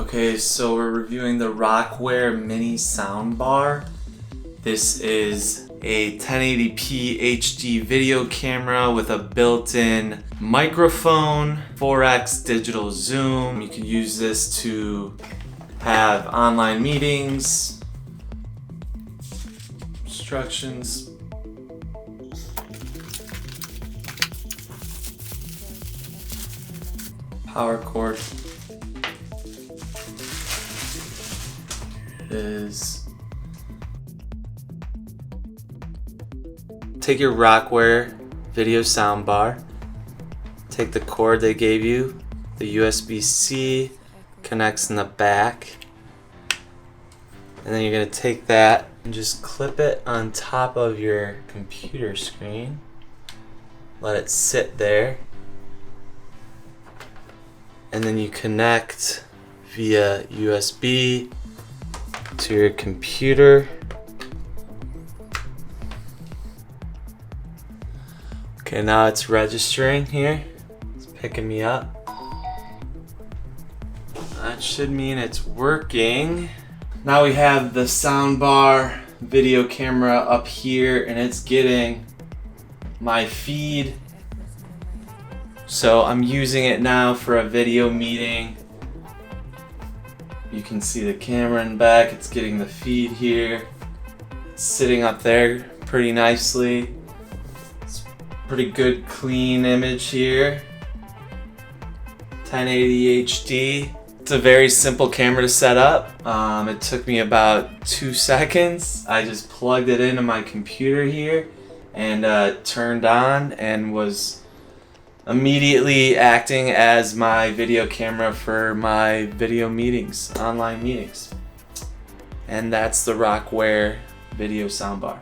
Okay, so we're reviewing the ROCWARE mini soundbar. This is a 1080p HD video camera with a built-in microphone, 4x digital zoom. You can use this to have online meetings, instructions, power cord. Here it is. Take your ROCWARE video soundbar, take the cord they gave you, the USB-C connects in the back, and then you're going to take that and just clip it on top of your computer screen. Let it sit there, and then you connect via USB to your computer. Okay, now it's registering here. It's picking me up. That should mean it's working. Now we have the soundbar video camera up here and it's getting my feed. So I'm using it now for a video meeting. You can see the camera in back, it's getting the feed here. It's sitting up there pretty nicely. Pretty good clean image here. 1080 HD. It's a very simple camera to set up. It took me about 2 seconds. I just plugged it into my computer here and turned on and was immediately acting as my video camera for my video meetings, online meetings. And that's the ROCWARE video soundbar.